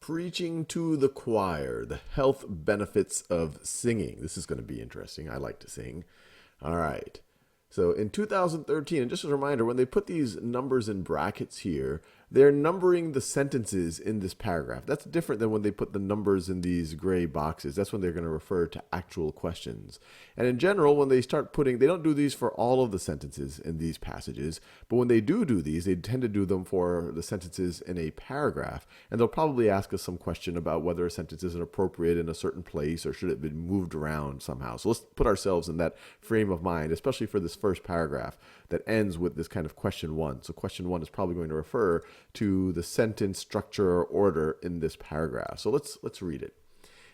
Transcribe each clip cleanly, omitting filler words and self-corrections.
Preaching to the choir, the health benefits of singing. This is going to be interesting. I like to sing. All right. So in 2013, and just as a reminder, when they put these numbers in brackets here, they're numbering the sentences in this paragraph. That's different than when they put the numbers in these gray boxes. That's when they're going to refer to actual questions. And in general, when they start putting, they don't do these for all of the sentences in these passages, but when they do these, they tend to do them for the sentences in a paragraph. And they'll probably ask us some question about whether a sentence is appropriate in a certain place or should it have been moved around somehow. So let's put ourselves in that frame of mind, especially for this first paragraph that ends with this kind of question one. So question one is probably going to refer to the sentence structure or order in this paragraph. So let's read it.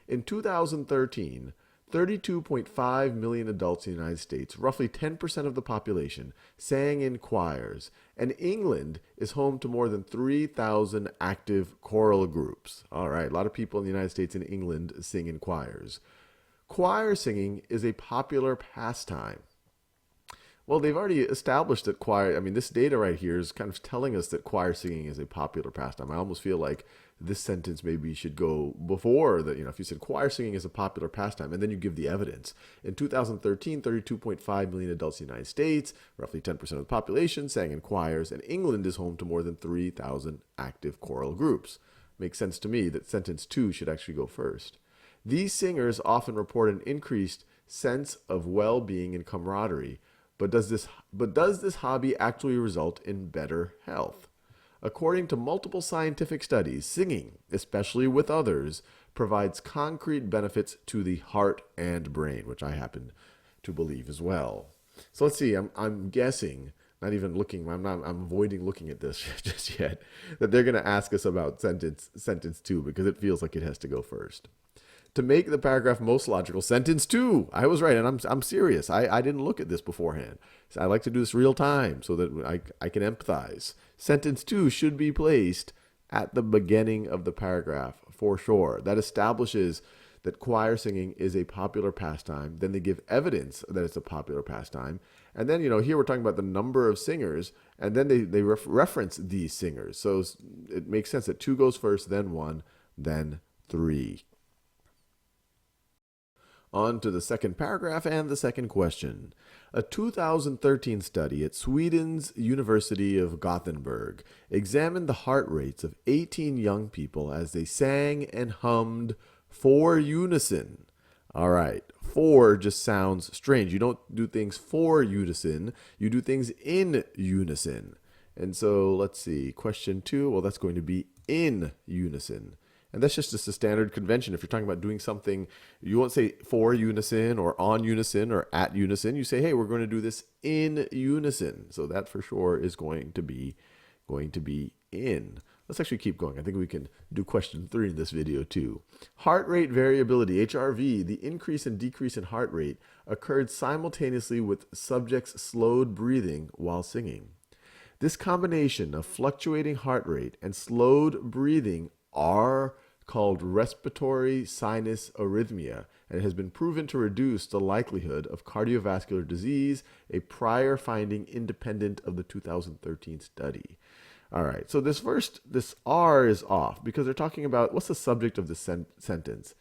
In 2013, 32.5 million adults in the United States, roughly 10% of the population, sang in choirs, and England is home to more than 3,000 active choral groups. All right, a lot of people in the United States and England sing in choirs. Choir singing is a popular pastime. Well, they've already established that this data right here is kind of telling us that choir singing is a popular pastime. I almost feel like this sentence maybe should go before that. If you said choir singing is a popular pastime, and then you give the evidence. In 2013, 32.5 million adults in the United States, roughly 10% of the population, sang in choirs, and England is home to more than 3,000 active choral groups. Makes sense to me that sentence 2 should actually go first. These singers often report an increased sense of well-being and camaraderie. But does this hobby actually result in better health? According to multiple scientific studies, singing, especially with others, provides concrete benefits to the heart and brain, which I happen to believe as well. So let's see. I'm guessing, not even looking. I'm avoiding looking at this just yet. That they're going to ask us about sentence 2 because it feels like it has to go first. To make the paragraph most logical, sentence 2. I was right, and I'm serious. I didn't look at this beforehand. So I like to do this real time so that I can empathize. Sentence 2 should be placed at the beginning of the paragraph for sure. That establishes that choir singing is a popular pastime. Then they give evidence that it's a popular pastime. And then, here we're talking about the number of singers, and then they reference these singers. So it makes sense that 2 goes first, then 1, then 3. On to the second paragraph and the second question. A 2013 study at Sweden's University of Gothenburg examined the heart rates of 18 young people as they sang and hummed for unison. All right, for just sounds strange. You don't do things for unison, you do things in unison. And so let's see, question 2, well, that's going to be in unison. And that's just a standard convention. If you're talking about doing something, you won't say for unison or on unison or at unison. You say, hey, we're going to do this in unison. So that for sure is going to be in. Let's actually keep going. I think we can do question 3 in this video too. Heart rate variability, HRV, the increase and decrease in heart rate occurred simultaneously with subjects' slowed breathing while singing. This combination of fluctuating heart rate and slowed breathing are called respiratory sinus arrhythmia, and it has been proven to reduce the likelihood of cardiovascular disease, a prior finding independent of the 2013 study. All right, so this R is off because they're talking about, what's the subject of the sentence?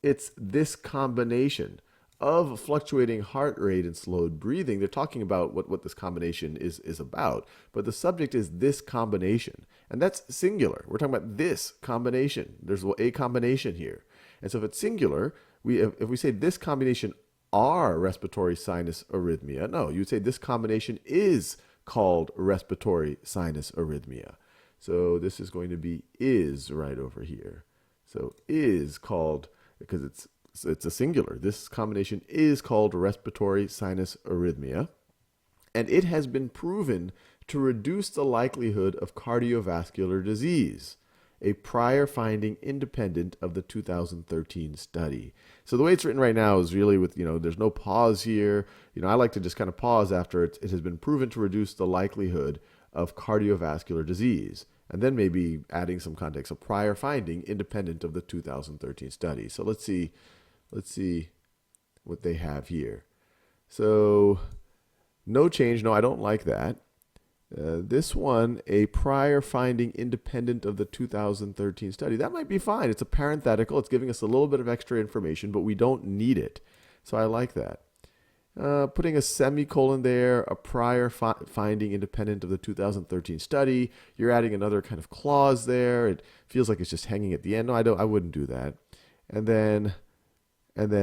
It's this combination of fluctuating heart rate and slowed breathing. They're talking about what this combination is about, but the subject is this combination, and that's singular. We're talking about this combination. There's a combination here, and so if it's singular, if we say this combination are respiratory sinus arrhythmia, no, you'd say this combination is called respiratory sinus arrhythmia. So this is going to be is right over here. So is called, because it's a singular. This combination is called respiratory sinus arrhythmia, and it has been proven to reduce the likelihood of cardiovascular disease, a prior finding independent of the 2013 study. So the way it's written right now is really with, there's no pause here. I like to just kind of pause after it has been proven to reduce the likelihood of cardiovascular disease. And then maybe adding some context, a prior finding independent of the 2013 study. So let's see what they have here. So no change. No, I don't like that. This one, a prior finding independent of the 2013 study. That might be fine. It's a parenthetical. It's giving us a little bit of extra information, but we don't need it. So I like that. Putting a semicolon there, a prior finding independent of the 2013 study. You're adding another kind of clause there. It feels like it's just hanging at the end. No, I wouldn't do that. And then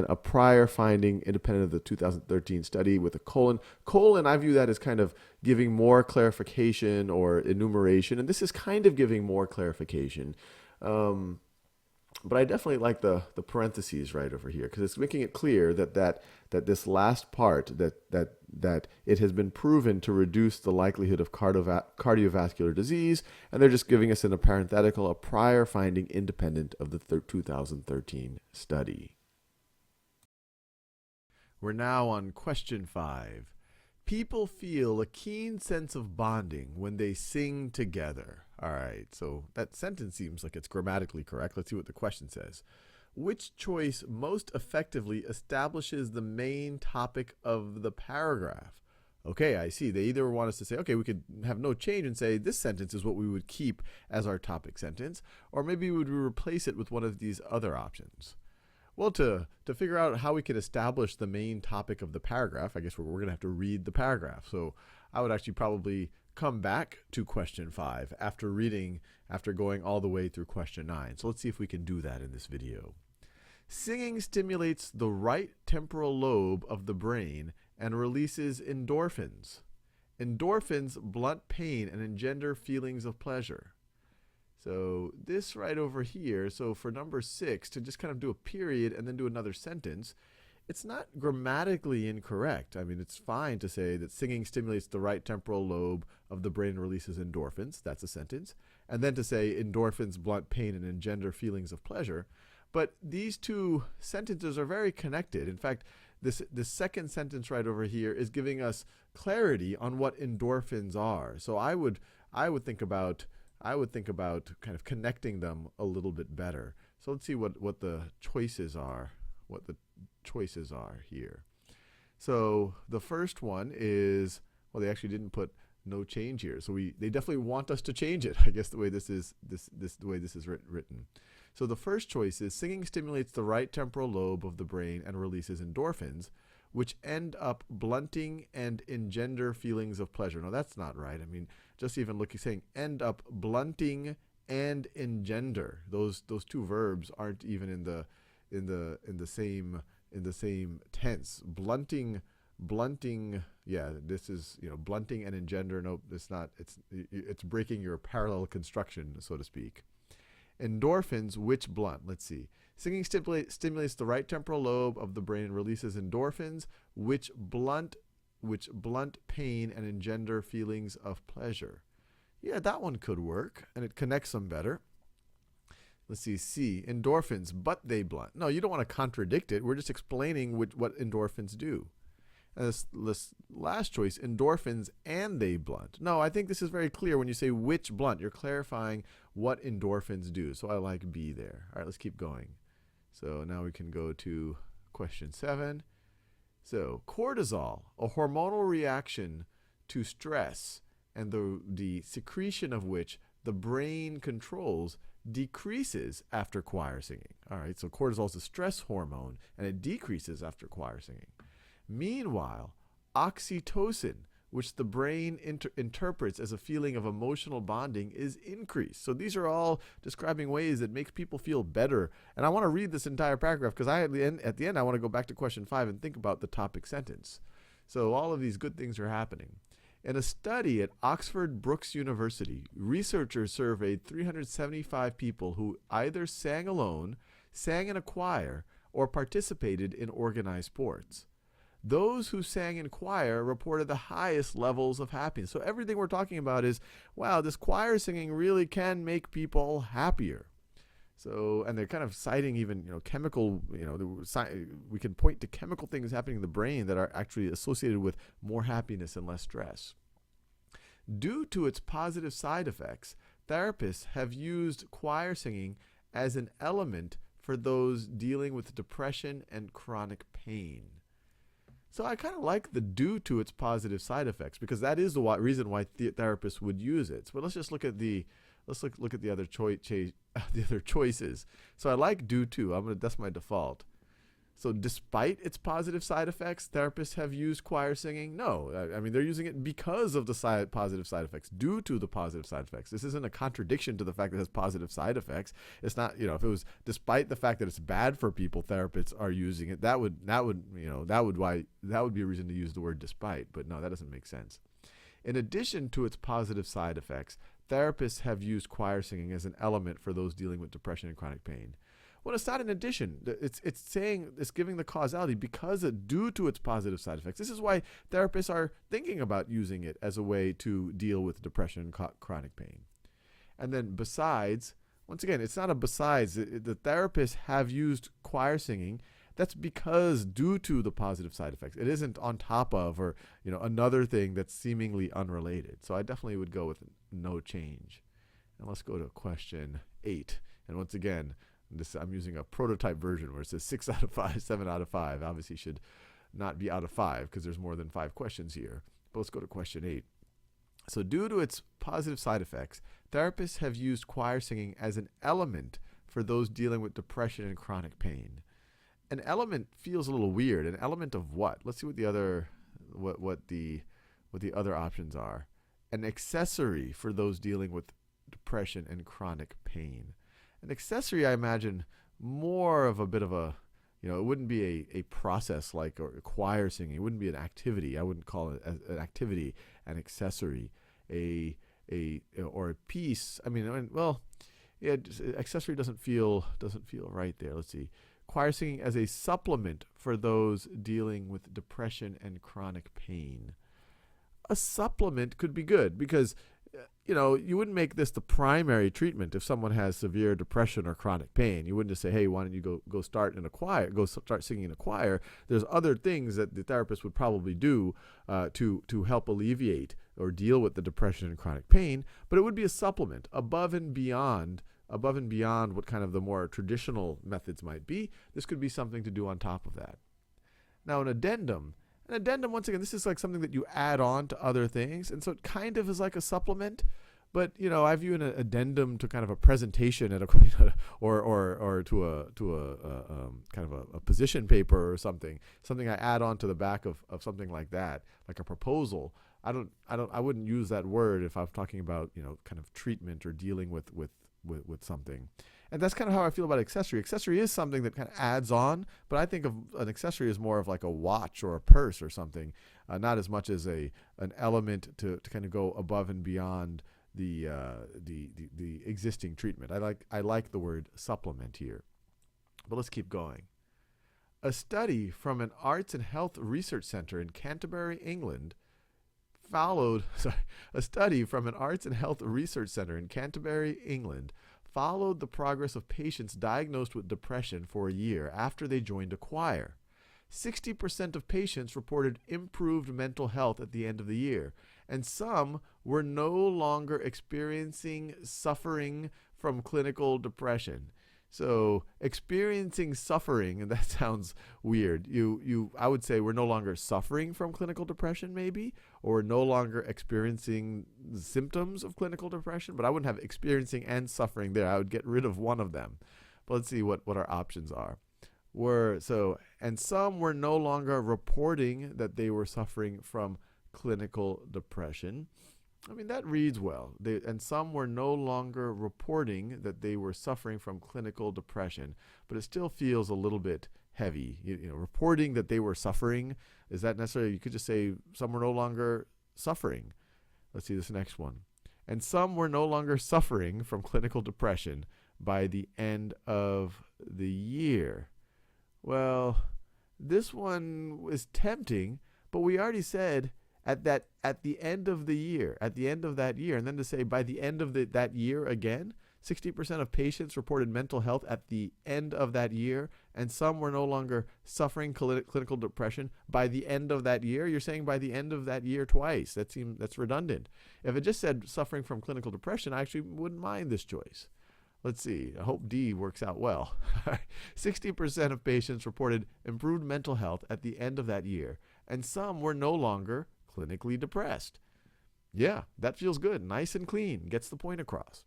a prior finding independent of the 2013 study with a colon. Colon, I view that as kind of giving more clarification or enumeration, and this is kind of giving more clarification. But I definitely like the parentheses right over here because it's making it clear that this last part that it has been proven to reduce the likelihood of cardiovascular disease, and they're just giving us in a parenthetical a prior finding independent of the 2013 study. We're now on question 5. People feel a keen sense of bonding when they sing together. All right, so that sentence seems like it's grammatically correct. Let's see what the question says. Which choice most effectively establishes the main topic of the paragraph? Okay, I see. They either want us to say, okay, we could have no change and say this sentence is what we would keep as our topic sentence, or maybe we would replace it with one of these other options. Well, to figure out how we could establish the main topic of the paragraph, I guess we're going to have to read the paragraph. So I would actually probably come back to question 5 after going all the way through question 9. So let's see if we can do that in this video. Singing stimulates the right temporal lobe of the brain and releases endorphins. Endorphins blunt pain and engender feelings of pleasure. So this right over here, so for number 6, to just kind of do a period and then do another sentence, it's not grammatically incorrect. I mean, it's fine to say that singing stimulates the right temporal lobe of the brain and releases endorphins. That's a sentence. And then to say endorphins blunt pain and engender feelings of pleasure. But these two sentences are very connected. In fact, this second sentence right over here is giving us clarity on what endorphins are. So I would think about kind of connecting them a little bit better. So let's see what the choices are. What the choices are here. So the first one is, well, they actually didn't put no change here. So they definitely want us to change it. I guess the way this is written. So the first choice is singing stimulates the right temporal lobe of the brain and releases endorphins, which end up blunting and engender feelings of pleasure. No, that's not right. I mean, just even saying end up blunting and engender. Those two verbs aren't even in the same tense. Blunting. Yeah, this is blunting and engender. Nope, it's not. It's breaking your parallel construction, so to speak. Endorphins, which blunt. Let's see. Singing stimulates the right temporal lobe of the brain and releases endorphins, which blunt pain and engender feelings of pleasure. Yeah, that one could work, and it connects them better. Let's see. C, endorphins, but they blunt. No, you don't want to contradict it. We're just explaining what endorphins do. And this last choice, endorphins and they blunt. No, I think this is very clear. When you say which blunt, you're clarifying what endorphins do. So I like B there. All right, let's keep going. So now we can go to question 7. So cortisol, a hormonal reaction to stress and the secretion of which the brain controls, decreases after choir singing. All right, so cortisol is a stress hormone and it decreases after choir singing. Meanwhile, oxytocin, which the brain interprets as a feeling of emotional bonding, is increased. So these are all describing ways that make people feel better. And I want to read this entire paragraph because at the end I want to go back to question 5 and think about the topic sentence. So all of these good things are happening. In a study at Oxford Brookes University, researchers surveyed 375 people who either sang alone, sang in a choir, or participated in organized sports. Those who sang in choir reported the highest levels of happiness. So everything we're talking about is, wow, this choir singing really can make people happier. So, and they're kind of citing even, chemical, we can point to chemical things happening in the brain that are actually associated with more happiness and less stress. Due to its positive side effects, therapists have used choir singing as an element for those dealing with depression and chronic pain. So I kind of like the due to its positive side effects, because that is the reason why therapists would use it. But let's just look at the look at the other the other choices. So I like due to. That's my default. So despite its positive side effects, therapists have used choir singing? No. I mean, they're using it because of the positive side effects, due to the positive side effects. This isn't a contradiction to the fact that it has positive side effects. It's not, if it was despite the fact that it's bad for people, therapists are using it, that would be a reason to use the word despite. But no, that doesn't make sense. In addition to its positive side effects, therapists have used choir singing as an element for those dealing with depression and chronic pain. Well, it's not an addition. It's giving the causality because due to its positive side effects. This is why therapists are thinking about using it as a way to deal with depression and chronic pain. And then besides, once again, it's not a besides. The therapists have used choir singing. That's because due to the positive side effects. It isn't on top of or another thing that's seemingly unrelated. So I definitely would go with no change. And let's go to question 8. And once again, I'm using a prototype version where it says 6 out of 5, 7 out of 5. Obviously should not be out of 5 because there's more than 5 questions here. But let's go to question 8. So due to its positive side effects, therapists have used choir singing as an element for those dealing with depression and chronic pain. An element feels a little weird. An element of what? Let's see what the other options are. An accessory for those dealing with depression and chronic pain. An accessory, I imagine, more of a bit of a, it wouldn't be a process like or choir singing. It wouldn't be an activity. I wouldn't call it an activity, an accessory, or a piece. Accessory doesn't feel right there. Let's see. Choir singing as a supplement for those dealing with depression and chronic pain. A supplement could be good because you wouldn't make this the primary treatment if someone has severe depression or chronic pain. You wouldn't just say, hey, why don't you go start in a choir, go start singing in a choir. There's other things that the therapist would probably do to help alleviate or deal with the depression and chronic pain, but it would be a supplement above and beyond what kind of the more traditional methods might be. This could be something to do on top of that. Now, an addendum, once again, this is like something that you add on to other things, and so it kind of is like a supplement. But I view an addendum to kind of a presentation at or to a kind of a position paper or something I add on to the back of something like that, like a proposal. I wouldn't use that word if I was talking about kind of treatment or dealing with something. And that's kind of how I feel about accessory. Accessory is something that kind of adds on, but I think of an accessory as more of like a watch or a purse or something, not as much as an element to kind of go above and beyond the existing treatment. I like the word supplement here. But let's keep going. A study from an arts and health research center in Canterbury, England, followed the progress of patients diagnosed with depression for a year after they joined a choir. 60% of patients reported improved mental health at the end of the year, and some were no longer experiencing suffering from clinical depression. So experiencing suffering, and that sounds weird. I would say we're no longer suffering from clinical depression, maybe, or no longer experiencing symptoms of clinical depression. But I wouldn't have experiencing and suffering there. I would get rid of one of them. But let's see what our options are. And some were no longer reporting that they were suffering from clinical depression. I mean, that reads well. And some were no longer reporting that they were suffering from clinical depression, but it still feels a little bit heavy. Reporting that they were suffering, is that necessarily? You could just say some were no longer suffering. Let's see this next one. And some were no longer suffering from clinical depression by the end of the year. Well, this one was tempting, but we already said at the end of the year, and then to say by the end of that year again, 60% of patients reported mental health at the end of that year, and some were no longer suffering clinical depression by the end of that year. You're saying by the end of that year twice. That's redundant. If it just said suffering from clinical depression, I actually wouldn't mind this choice. Let's see. I hope D works out well. 60% of patients reported improved mental health at the end of that year, and some were no longer clinically depressed. Yeah, that feels good. Nice and clean. Gets the point across.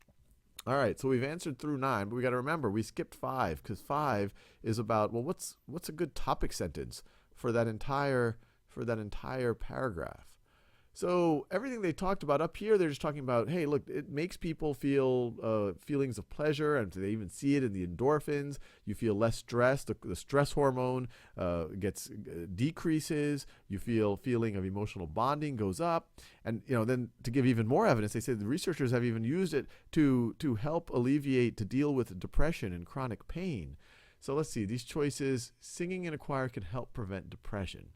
All right, so we've answered through 9, but we got to remember we skipped 5 because 5 is about, well, what's a good topic sentence for that entire paragraph. So everything they talked about up here, they're just talking about, hey, look, it makes people feel feelings of pleasure, and they even see it in the endorphins. You feel less stressed. The stress hormone decreases. You feel feeling of emotional bonding goes up. And then to give even more evidence, they say the researchers have even used it to help alleviate, to deal with depression and chronic pain. So let's see, these choices, singing in a choir can help prevent depression.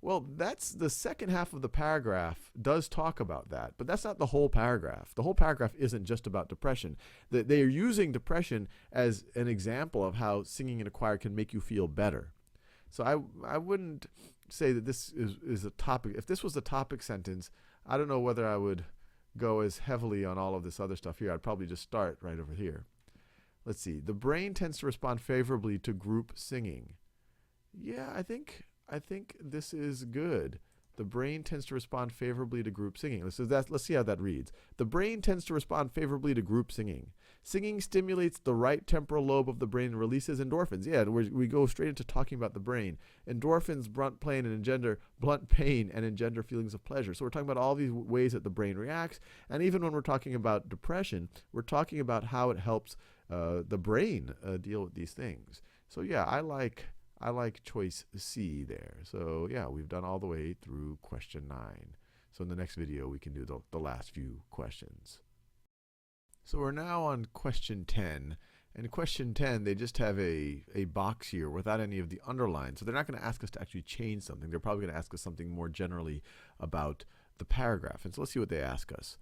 Well, that's the second half of the paragraph does talk about that, but that's not the whole paragraph. The whole paragraph isn't just about depression. They are using depression as an example of how singing in a choir can make you feel better. So I wouldn't say that this is a topic. If this was the topic sentence, I don't know whether I would go as heavily on all of this other stuff here. I'd probably just start right over here. Let's see. The brain tends to respond favorably to group singing. Yeah, I think this is good. The brain tends to respond favorably to group singing. Let's see how that reads. The brain tends to respond favorably to group singing. Singing stimulates the right temporal lobe of the brain and releases endorphins. Yeah, we go straight into talking about the brain. Endorphins blunt pain and engender feelings of pleasure. So we're talking about all these ways that the brain reacts. And even when we're talking about depression, we're talking about how it helps the brain deal with these things. So yeah, I like choice C there. So yeah, we've done all the way through question 9. So in the next video, we can do the last few questions. So we're now on question 10. And question 10, they just have a box here without any of the underlines. So they're not going to ask us to actually change something. They're probably going to ask us something more generally about the paragraph. And so let's see what they ask us.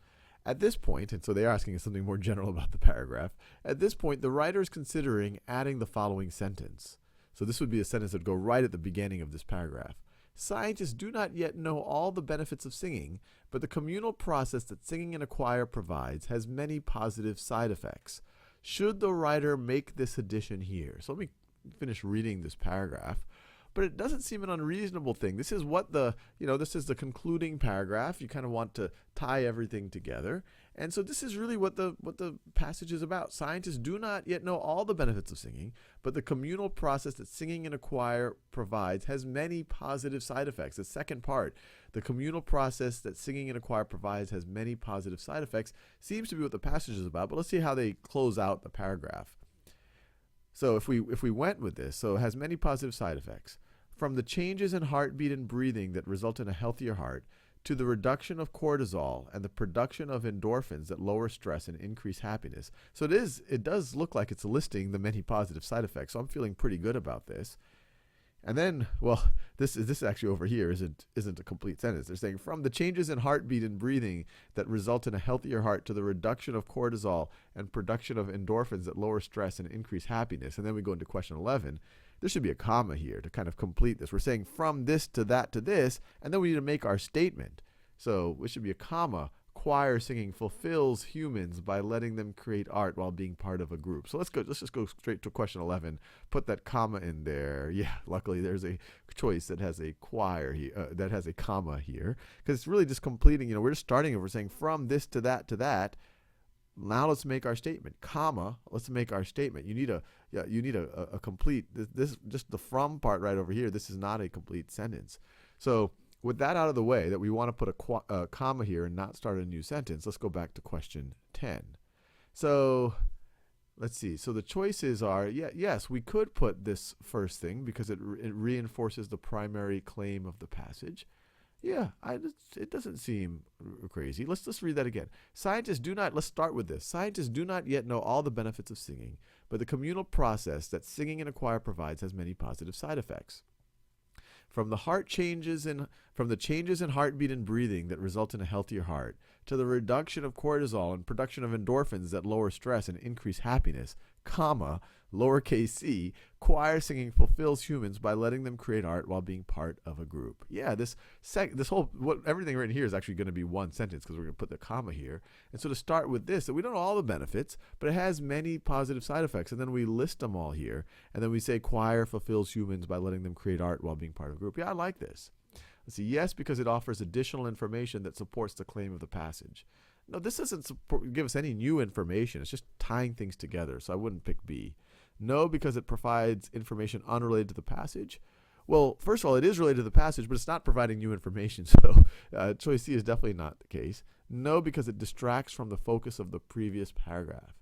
At this point, and so they're asking us something more general about the paragraph. At this point, the writer is considering adding the following sentence. So this would be a sentence that would go right at the beginning of this paragraph. Scientists do not yet know all the benefits of singing, but the communal process that singing in a choir provides has many positive side effects. Should the writer make this addition here? So let me finish reading this paragraph. But it doesn't seem an unreasonable thing. This is what this is the concluding paragraph. You kind of want to tie everything together. And so this is really what the passage is about. Scientists do not yet know all the benefits of singing, but the communal process that singing in a choir provides has many positive side effects. The second part, the communal process that singing in a choir provides has many positive side effects, seems to be what the passage is about. But let's see how they close out the paragraph. So if we went with this, so it has many positive side effects. From the changes in heartbeat and breathing that result in a healthier heart, to the reduction of cortisol and the production of endorphins that lower stress and increase happiness. So it does look like it's listing the many positive side effects. So I'm feeling pretty good about this. And then, well, this actually over here isn't a complete sentence. They're saying from the changes in heartbeat and breathing that result in a healthier heart to the reduction of cortisol and production of endorphins that lower stress and increase happiness. And then we go into question 11. There should be a comma here to kind of complete this. We're saying from this to that to this, and then we need to make our statement. So it should be a comma. Choir singing fulfills humans by letting them create art while being part of a group. So let's just go straight to question 11. Put that comma in there. Yeah, luckily there's a choice that has a choir here, that has a comma here, because it's really just completing. We're just starting and we're saying from this to that to that. Now let's make our statement. Comma. Let's make our statement. You need a complete. This just the from part right over here. This is not a complete sentence. So with that out of the way, that we want to put a comma here and not start a new sentence, let's go back to question 10. So let's see. So the choices are, yes, we could put this first thing because it reinforces the primary claim of the passage. Yeah, it doesn't seem crazy. Let's read that again. Let's start with this. Scientists do not yet know all the benefits of singing, but the communal process that singing in a choir provides has many positive side effects. From the changes in heartbeat and breathing that result in a healthier heart, to the reduction of cortisol and production of endorphins that lower stress and increase happiness, comma, lowercase c, choir singing fulfills humans by letting them create art while being part of a group. Yeah, everything written here is actually going to be one sentence because we're going to put the comma here. And so to start with this, so we don't know all the benefits, but it has many positive side effects. And then we list them all here. And then we say choir fulfills humans by letting them create art while being part of a group. Yeah, I like this. Let's see, yes, because it offers additional information that supports the claim of the passage. No, this doesn't give us any new information. It's just tying things together, so I wouldn't pick B. No, because it provides information unrelated to the passage. Well, first of all, it is related to the passage, but it's not providing new information, so choice C is definitely not the case. No, because it distracts from the focus of the previous paragraph.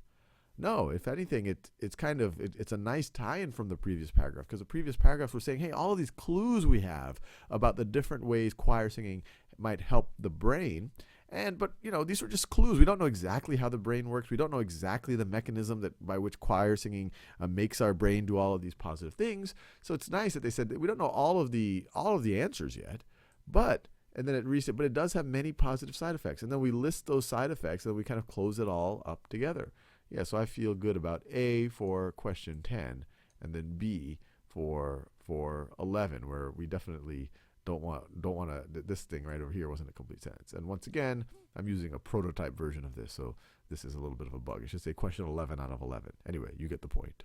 No, if anything, it's a nice tie-in from the previous paragraph, because the previous paragraph was saying, hey, all of these clues we have about the different ways choir singing might help the brain. But these are just clues. We don't know exactly how the brain works. We don't know exactly the mechanism by which choir singing makes our brain do all of these positive things. So it's nice that they said that we don't know all of the answers yet, but it does have many positive side effects. And then we list those side effects, and then we kind of close it all up together. Yeah, so I feel good about A for question 10, and then B for 11, where we definitely don't want to, this thing right over here wasn't a complete sentence. And once again, I'm using a prototype version of this, so this is a little bit of a bug. It should say question 11 out of 11. Anyway, you get the point.